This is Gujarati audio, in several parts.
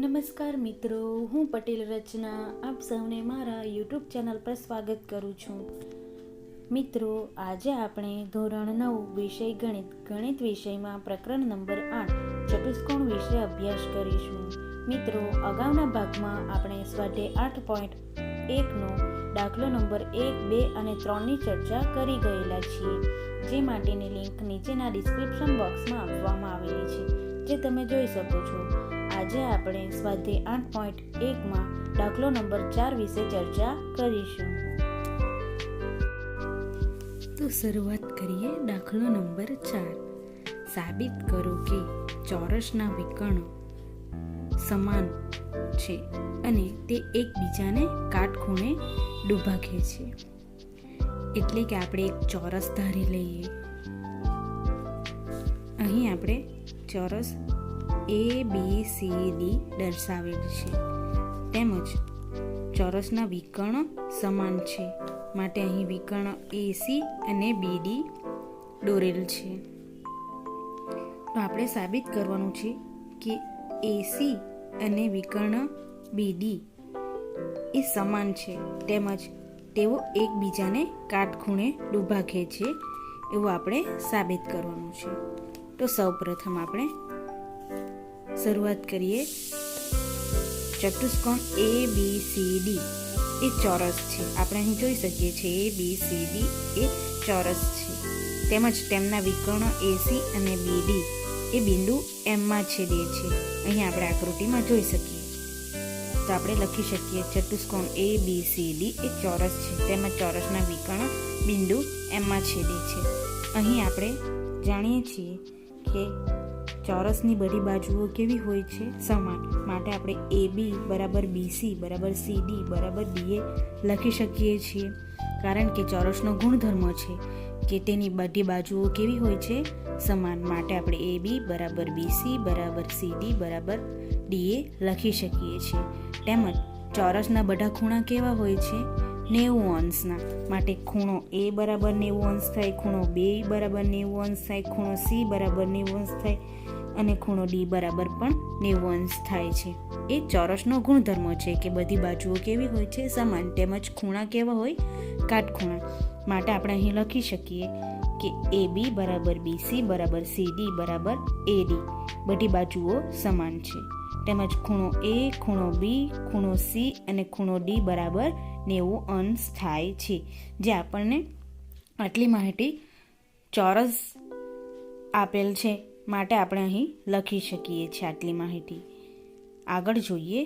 નમસ્કાર મિત્રો, હું પટેલ રચના આપ સૌને મારા યુટ્યુબ ચેનલ પર સ્વાગત કરું છું. મિત્રો, આજે આપણે ધોરણ 9 વિષય ગણિત વિષયમાં પ્રકરણ નંબર 8 ચતુષ્કોણ વિશે અભ્યાસ કરીશું. મિત્રો, અગાઉના ભાગમાં આપણે સ્વાધ્યાય 8.1નો દાખલો નંબર 1, 2 અને 3ની ચર્ચા કરી ગયેલા છીએ, જે માટેની લિંક નીચેના ડિસ્ક્રિપ્શન બોક્સમાં આપવામાં આવેલી છે, જે તમે જોઈ શકો છો. આજે આપણે સ્વાધ્યાય 8.1માં દાખલો નંબર 4 વિશે ચર્ચા કરીશું. તો શરૂઆત કરીએ. દાખલો નંબર 4. સાબિત કરો કે ચોરસના વિકર્ણો સમાન છે અને તે એકબીજાને કાટખૂણે દુભાગે છે. એટલે કે આપણે એક ચોરસ ધારી લઈએ. અહીં આપણે ચોરસ ABCD દર્શાવેલ છે, તેમજ ચોરસના વિકર્ણ સમાન છે, માટે અહીં વિકર્ણ AC અને BD દોરેલ છે. તો આપણે સાબિત કરવાનું છે કે AC અને વિકર્ણ BD એ સમાન છે, તેમજ તેઓ એકબીજાને કાટખૂણે દુભાગે છે, એવું આપણે સાબિત કરવાનું છે. તો સૌપ્રથમ આપણે શરૂઆત કરીએ. ચતુષ્કોણ ABCD એ ચોરસ છે. આપણે અહીં જોઈ શકીએ છીએ ABCD એ ચોરસ છે, તેમજ તેમના વિકર્ણ AC અને BD એ બિંદુ Mમાં છેદે છે. અહીં આપણે આકૃતિમાં જોઈ શકીએ. તો આપણે લખી શકીએ ચતુષ્કોણ ABCD એ ચોરસ છે, તેમજ ચોરસના વિકર્ણ બિંદુ Mમાં છેદે છે. અહીં આપણે જાણીએ છીએ કે ચોરસની બધી બાજુઓ કેવી હોય છે? સમાન. માટે આપણે AB બરાબર BC બરાબર CD બરાબર DA લખી શકીએ છીએ, કારણ કે ચોરસનો ગુણધર્મ છે કે તેની બધી બાજુઓ કેવી હોય છે? સમાન. માટે આપણે AB બરાબર BC બરાબર CD બરાબર DA લખી શકીએ છીએ. તેમજ ચોરસના બધા ખૂણા કેવા હોય છે? 90 અંશના. માટે ખૂણો A બરાબર 90 અંશ થાય, ખૂણો B બરાબર 90 અંશ થાય, ખૂણો C બરાબર 90 અંશ થાય અને ખૂણો D બરાબર પણ 90 અંશ થાય છે. એ ચોરસનો ગુણધર્મ છે કે બધી બાજુઓ કેવી હોય છે? સમાન. તેમજ ખૂણા કેવા હોય? કાટખૂણા. માટે આપણે અહીં લખી શકીએ કે AB બરાબર BC બરાબર CD બરાબર AD બધી બાજુઓ સમાન છે. તેમજ ખૂણો A, ખૂણો B, ખૂણો C અને ખૂણો D બરાબર 90 અંશ થાય છે. જે આપણને આટલી માહિતી ચોરસ આપેલ છે, માટે આપણે અહીં લખી શકીએ છીએ આટલી માહિતી. આગળ જોઈએ.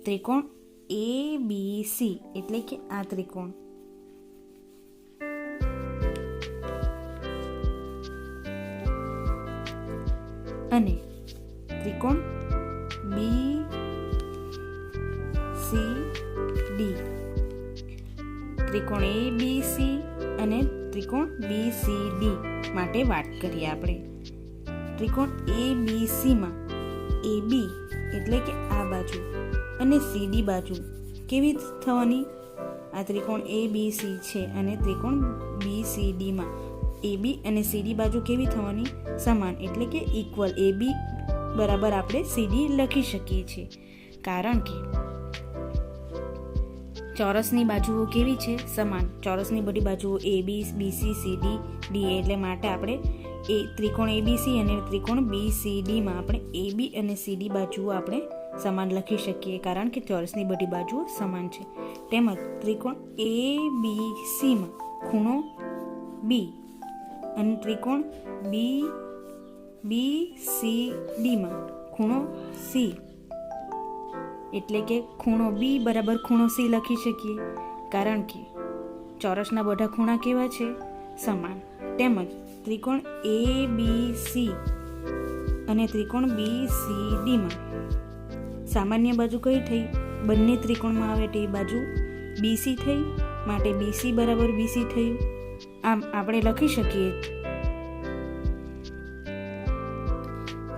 ત્રિકોણ ABC એટલે કે આ ત્રિકોણ અને ત્રિકોણ BCD. ત્રિકોણ ABC અને ત્રિકોણ BCD માટે વાત કરીએ આપણે. ત્રિકોણ ABCમાં AB એટલે કે આ બાજુ અને CD બાજુ કેવી થવાની? આ ત્રિકોણ ABC છે અને ત્રિકોણ BCDમાં AB અને CD બાજુ કેવી થવાની? સમાન. એટલે કે ઇક્વલ. AB બરાબર આપણે CD લખી શકીએ છીએ, કારણ કે ચોરસની બાજુઓ કેવી છે? સમાન. ચોરસની બધી બાજુઓ AB, BC, CD, DA એટલે માટે આપણે ત્રિકોણ ABC અને ત્રિકોણ BCDમાં આપણે AB અને CD બાજુઓ આપણે સમાન લખી શકીએ, કારણ કે ચોરસની બધી બાજુઓ સમાન છે. તેમજ ત્રિકોણ ABCમાં ખૂણો B અને ત્રિકોણ BCDમાં ખૂણો C એટલે કે ખૂણો B બરાબર ખૂણો C લખી શકીએ, કારણ કે ચોરસના બધા ખૂણા કેવા છે? સમાન. તેમજ ત્રિકોણ ABC અને ત્રિકોણ BCDમાં સામાન્ય બાજુ કઈ થઈ? બંને ત્રિકોણમાં આવે તે બાજુ BC થઈ, માટે BC બરાબર BC થયું. આમ આપણે લખી શકીએ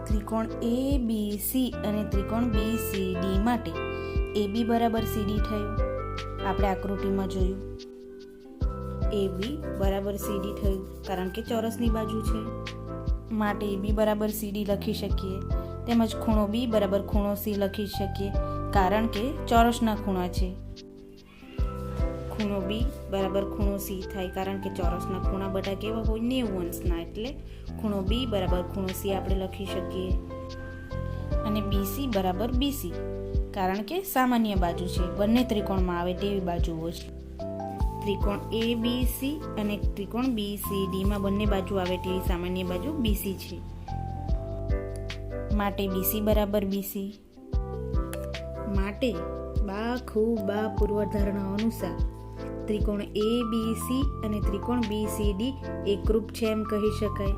ત્રિકોણ ABC અને ત્રિકોણ BCD માટે AB બરાબર CD થયું. આપણે આકૃતિમાં જોયું AB બરાબર CD થયું, કારણ કે ચોરસની બાજુ છે, માટે AB બરાબર CD લખી શકીએ. તેમજ ખૂણો બી બરાબર ખૂણો સી લખી શકીએ, કારણ કે ચોરસના ખૂણા છે. ખૂણો બી બરાબર ખૂણો સી થાય, કારણ કે ચોરસના ખૂણા બધા કેવા હોય? 90 અંશના, એટલે ખૂણો બી બરાબર ખૂણો સી આપણે લખી શકીએ. અને બીસી બરાબર બીસી, કારણ કે સામાન્ય બાજુ છે, બંને ત્રિકોણમાં આવે તેવી બાજુઓ છે. ત્રિકોણ ABC અને ત્રિકોણ BCDમાં બંને બાજુ આવે તેવી સામાન્ય બાજુ BC છે, માટે BC બરાબર BC. માટે બા પૂર્વધારણા અનુસાર ત્રિકોણ ABC અને ત્રિકોણ BCD એકરૂપ છે એમ કહી શકાય.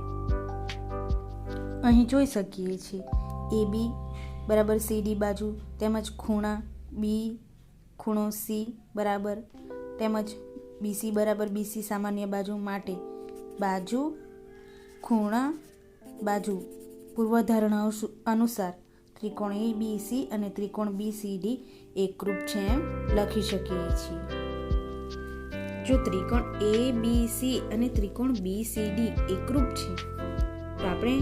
અહીં જોઈ શકીએ છીએ AB બરાબર CD બાજુ, તેમજ ખૂણા B ખૂણો C બરાબર, તેમજ BC બરાબર BC સામાન્ય બાજુ. માટે બાજુ ખૂણા બાજુ પૂર્વધારણા અનુસાર ત્રિકોણ ABC અને ત્રિકોણ BCD એકરૂપ છે એમ લખી શકીએ છીએ. જો ત્રિકોણ ABC અને ત્રિકોણ BCD એકરૂપ છે તો આપણે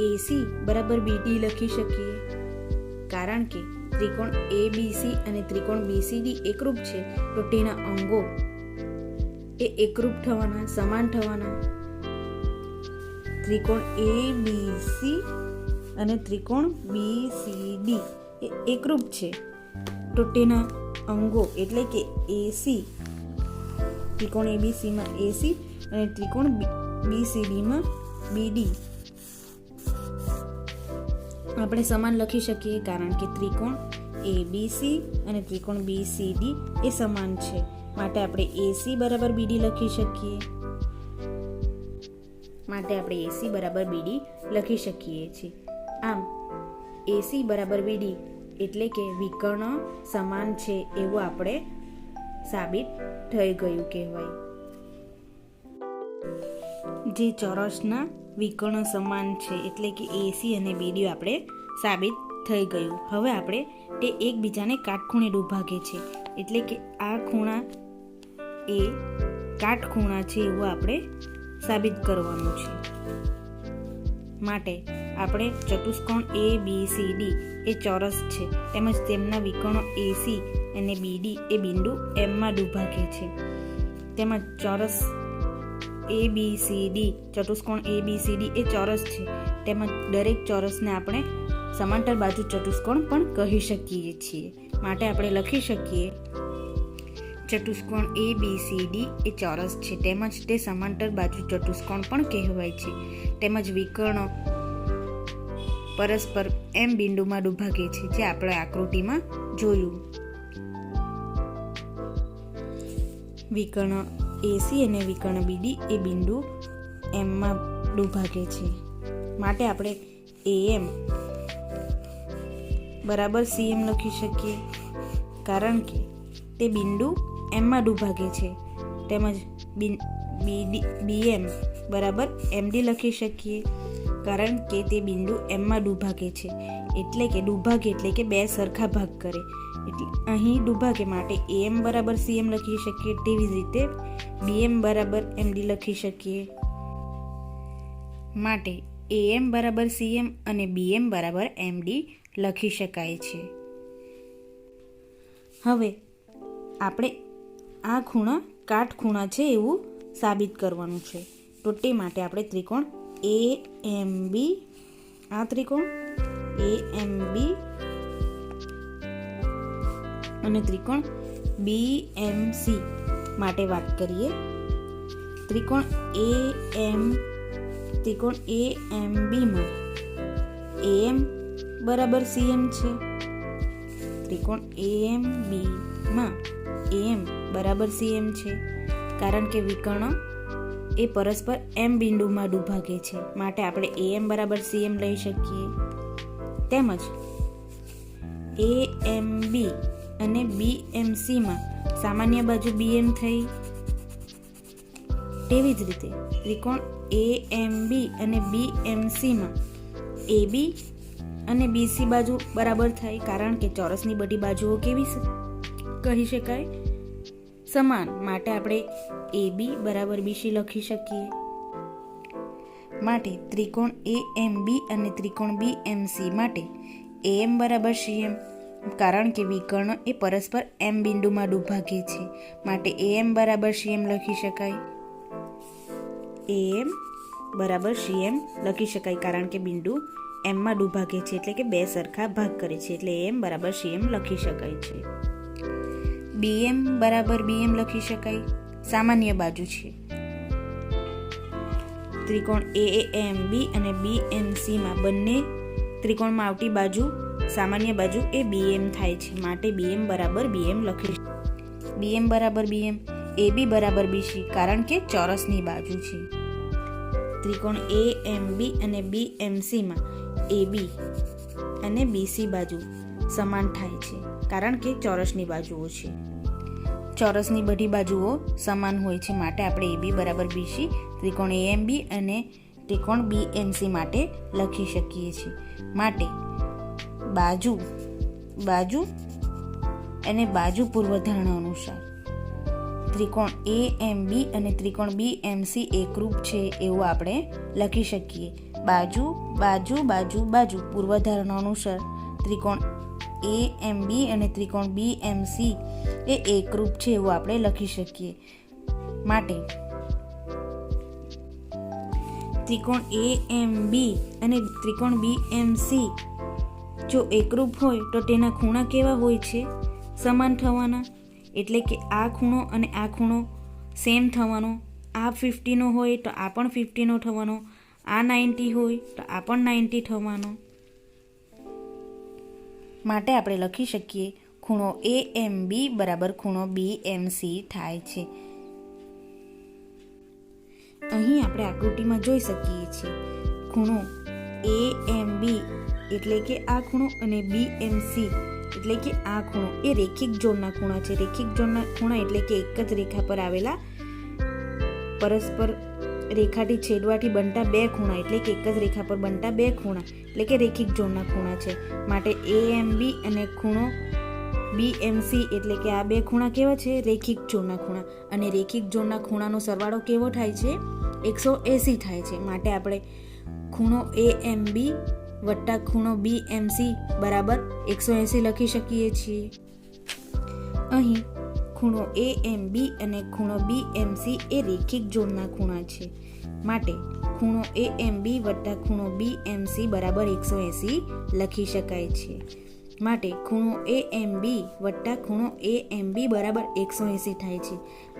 AC બરાબર BD લખી શકીએ, કારણ કે ત્રિકોણ ABC અને ત્રિકોણ BCD એકરૂપ છે તો તેના અંગો એ એકરૂપ થવાના, સમાન થવાના. ત્રિકોણ ABC અને ત્રિકોણ BCD એ એકરૂપ છે તો તેના અંગો એટલે કે AC, ત્રિકોણ ABCમાં AC અને ત્રિકોણ BCDમાં BD આપણે સમાન લખી શકીએ, કારણ કે ત્રિકોણ ABC અને ત્રિકોણ BCD એ સમાન છે, માટે આપણે AC બરાબર BD લખી શકીએ. આમ AC બરાબર BD એટલે કે વિકર્ણ સમાન છે એવું આપણે સાબિત થઈ ગયું કહેવાય. જે ચોરસના વિકર્ણ સમાન છે એટલે કે AC અને BD આપણે સાબિત થઈ ગયું. હવે આપણે તે એકબીજાને કાટખૂણે દુભાગે છે, એટલે કે આ ખૂણા એ કાટખૂણા છે એવું આપણે સાબિત કરવાનું છે. માટે આપણે ચતુષ્કોણ ABCD એ ચોરસ છે, તેમજ તેમના વિકર્ણો AC અને BD એ બિંદુ M માં દુભાગે છે. તેમજ ચોરસ ABCD, ચતુષ્કોણ ABCD એ ચોરસ છે, તેમજ દરેક ચોરસને આપણે સમાંતર બાજુ ચતુષ્કોણ પણ કહી શકીએ છીએ. માટે આપણે લખી શકીએ ચતુષ્કોણ ABCD એ ચોરસ છે, તેમજ તે સમાંતર બાજુ ચતુષ્કોણ પણ કહેવાય છે. તેમજ વિકર્ણો પરસ્પર M બિંદુમાં દુભાગે છે, જે આપણે આકૃતિમાં જોયું. વિકર્ણ AC અને વિકર્ણ BD એ બિંદુ M માં દુભાગે છે, માટે આપણે AM બરાબર CM લખી શકીએ, કારણ કે તે બિંદુ M માં દુભાગે છે. તેમજ BM બરાબર MD લખી શકીએ, કારણ કે તે બિંદુ M માં દુભાગે છે. એટલે કે દુભાગે એટલે કે બે સરખા ભાગ કરે, એટલે અહીં દુભાગે માટે AM બરાબર CM લખી શકીએ. તેવી જ રીતે BM બરાબર MD લખી શકીએ. માટે AM બરાબર CM અને BM બરાબર MD લખી શકાય છે. હવે આપણે આ ખૂણા કાટખૂણા છે એવું સાબિત કરવાનું છે, તો તે માટે આપણે ત્રિકોણ AMB, આ ત્રિકોણ AMB અને ત્રિકોણ BMC માટે વાત કરીએ. ત્રિકોણ AMB માં AM બરાબર CM છે. ત્રિકોણ AMB માં AM બરાબર CM છે, કારણ કે વિકર્ણ એ પરસ્પર M બિંદુમાં દુભાગે છે, માટે આપણે AM બરાબર CM લઈ શકીએ. તેમજ AMB અને BMC માં સામાન્ય બાજુ BM થઈ. તેવી જ રીતે ત્રિકોણ AMB અને BMC માં AB અને BC બાજુ બરાબર થાય, કારણ કે ચોરસની બધી બાજુઓ કેવી કહી શકાય? સમાન. માટે આપણે AB બરાબર BC લખી શકીએ. માટે ત્રિકોણ AMB અને ત્રિકોણ BMC માટે AM બરાબર CM, કારણ કે વિકર્ણ એ પરસ્પર M બિંદુમાં દુભાગે છે, માટે AM બરાબર CM લખી શકાય. AM બરાબર CM લખી શકાય, કારણ કે બિંદુ M માં દુભાગે છે, એટલે કે બે સરખા ભાગ કરે છે, એટલે AM બરાબર CM લખી શકાય છે. BM બરાબર BM લખી શકાય, સામાન્ય બાજુ છે. ત્રિકોણ AAMB અને BMC માં બંને ત્રિકોણમાં આવતી બાજુ સામાન્ય બાજુ એ BM થાય છે, માટે BM બરાબર BM લખી શકાય. BM બરાબર BM, AB બરાબર BC, કારણ કે ચોરસની બાજુ છે. ત્રિકોણ AMB અને BMC માં AB અને BC બાજુ સમાન થાય છે, કારણ કે ચોરસની બાજુઓ છે. ચોરસની બધી બાજુઓ સમાન હોય છે, માટે આપણે AB બરાબર BC ત્રિકોણ AMB અને ત્રિકોણ BMC માટે લખી શકીએ છીએ. માટે બાજુ અને બાજુ પૂર્વધારણા અનુસાર ત્રિકોણ AMB અને ત્રિકોણ BMC એકરૂપ છે એવું આપણે લખી શકીએ. બાજુ પૂર્વધારણા અનુસાર ત્રિકોણ AMB અને ત્રિકોણ BMC એ એકરૂપ છે એવું આપણે લખી શકીએ. માટે ત્રિકોણ AMB અને ત્રિકોણ BMC જો એકરૂપ હોય તો તેના ખૂણા કેવા હોય છે? સમાન થવાના. એટલે કે આ ખૂણો અને આ ખૂણો સેમ થવાનો. આ 50 નો હોય તો આ પણ 50 નો થવાનો. આ 90 હોય તો આ પણ 90 થવાનો. માટે આપણે લખી શકીએ ખૂણો AMB બરાબર ખૂણો BMC થાય છે. અહીં આપણે આકૃતિમાં જોઈ શકીએ છીએ ખૂણો AMB એટલે કે આ ખૂણો અને BMC એટલે કે આ ખૂણો એ રેખિક જોડના ખૂણા છે. રેખિક જોડના ખૂણા એટલે કે એક જ રેખા પર આવેલા પરસ્પર રેખાથી છેદવાથી બનતા બે ખૂણા એટલે કે એક જ રેખા પર બનતા બે ખૂણા એટલે કે રેખિક જોડના ખૂણા છે. માટે AMB અને ખૂણો BMC એટલે કે આ બે ખૂણા કેવા છે? રેખિક જોડના ખૂણા. અને રેખિક જોડના ખૂણાનો સરવાળો કેવો થાય છે? 180 થાય છે. માટે આપણે ખૂણો AMB વત્તા ખૂણો BMC બરાબર 180 લખી શકીએ છીએ. અહીં ખૂણો AMB અને ખૂણો BMC એ રેખિક જોડના ખૂણા છે. માટે ખૂણો AMB વત્તા ખૂણો BMC બરાબર 180 લખી શકાય છે. માટે ખૂણો AMB વત્તા ખૂણો AMB બરાબર 180 થાય છે.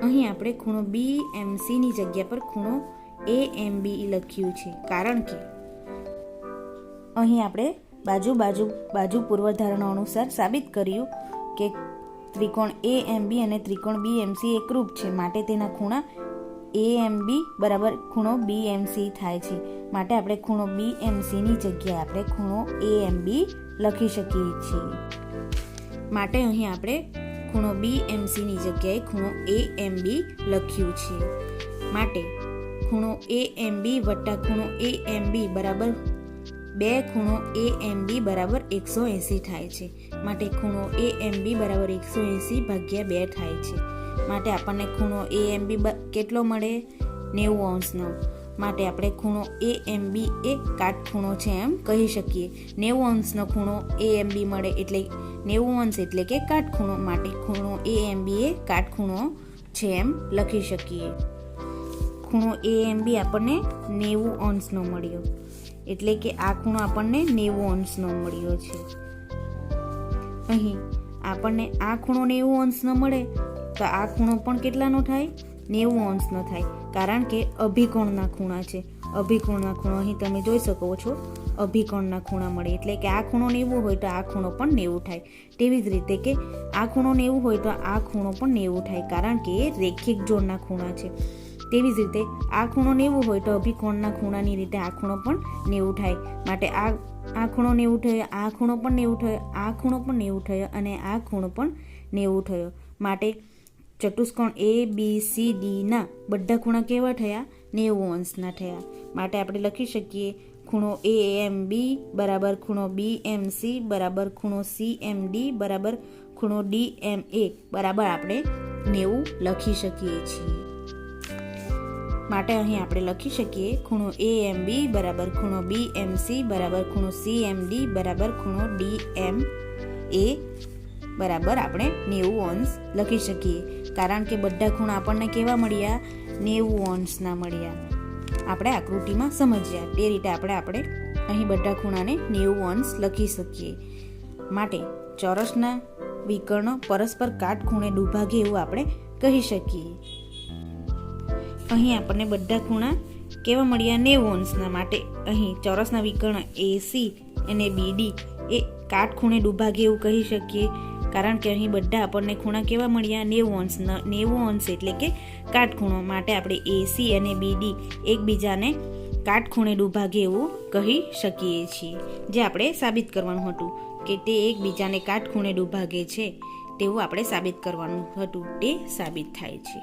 અહીં આપણે ખૂણો BMC ની જગ્યા પર ખૂણો AMB લખ્યું છે, કારણ કે અહીં આપણે બાજુ પૂર્વધારણા અનુસાર સાબિત કર્યું કે ત્રિકોણ AMB અને ત્રિકોણ BMC એકરૂપ છે. માટે તેના ખૂણા AMB બરાબર ખૂણો BMC થાય છે. માટે આપણે ખૂણો BMC ની જગ્યાએ આપણે ખૂણો AMB લખી શકીએ છીએ. માટે અહીં આપણે ખૂણો BMC ની જગ્યાએ ખૂણો AMB લખ્યું છે. માટે ખૂણો AMB વત્તા ખૂણો AMB બરાબર બે ખૂણો AMB બરાબર 180 થાય છે. માટે ખૂણો AMB બરાબર 180 ભાગ્યા 2 થાય છે. માટે આપણને ખૂણો AMB કેટલો મળે? 90 અંશનો. માટે આપણે ખૂણો AMB એ કાટખૂણો છે એમ કહી શકીએ. 90 અંશનો ખૂણો AMB મળે એટલે 90 અંશ એટલે કે કાટખૂણો. માટે ખૂણો AMB એ કાટખૂણો છે એમ લખી શકીએ. ખૂણો AMB આપણને 90 અંશનો મળ્યો એટલે કે આ ખૂણો આપણને 90 અંશનો મળ્યો છે. અહીં આપણને આ ખૂણો 90 અંશનો મળે તો આ ખૂણો પણ કેટલાનો થાય? 90 અંશનો થાય, કારણ કે અભિકોણના ખૂણા છે. અભિકોણના ખૂણો અહીં તમે જોઈ શકો છો, અભિકોણના ખૂણા મળે એટલે કે આ ખૂણો 90 હોય તો આ ખૂણો પણ 90 થાય. તેવી જ રીતે કે આ ખૂણો 90 હોય તો આ ખૂણો પણ 90 થાય, કારણ કે એ રેખિક જોડના ખૂણા છે. તેવી જ રીતે આ ખૂણો 90 હોય તો અભિકોણના ખૂણાની રીતે આ ખૂણો પણ 90 થાય. માટે આ ખૂણો 90 થયો, આ ખૂણો પણ 90 થયો, આ ખૂણો પણ 90 થયો અને આ ખૂણો પણ 90 થયો. માટે ચતુષ્કોણ ABCD ના બધા ખૂણા કેવા થયા? 90 અંશના થયા. માટે આપણે લખી શકીએ ખૂણો AMB બરાબર ખૂણો BMC બરાબર ખૂણો CMD બરાબર ખૂણો DMA બરાબર આપણે 90 લખી શકીએ છીએ. માટે અહીં આપણે લખી શકીએ ખૂણો AMB બરાબર ખૂણો BMC બરાબર ખૂણો CMD બરાબર ખૂણો DMA બરાબર આપણે 90 અંશ લખી શકીએ, કારણ કે બધા ખૂણા આપણને કેવા મળ્યા? 90 અંશના મળ્યા. આપણે આકૃતિમાં સમજ્યા તે રીતે આપણે અહીં બધા ખૂણાને 90 અંશ લખી શકીએ. માટે ચોરસના વિકર્ણ પરસ્પર કાટખૂણે દુભાગે એવું આપણે કહી શકીએ. અહીં આપણને બધા ખૂણા કેવા મળ્યા? 90 અંશના. માટે અહીં ચોરસના વિકર્ણ AC અને BD એ કાટખૂણે દુભાગે એવું કહી શકીએ, કારણ કે અહીં બધા આપણને ખૂણા કેવા મળ્યા? 90 અંશ. 90 અંશ એટલે કે કાટખૂણો. માટે આપણે AC અને BD એકબીજાને કાટખૂણે દુભાગે એવું કહી શકીએ છીએ, જે આપણે સાબિત કરવાનું હતું કે તે એકબીજાને કાટખૂણે દુભાગે છે તેવું આપણે સાબિત કરવાનું હતું. તે સાબિત થાય છે.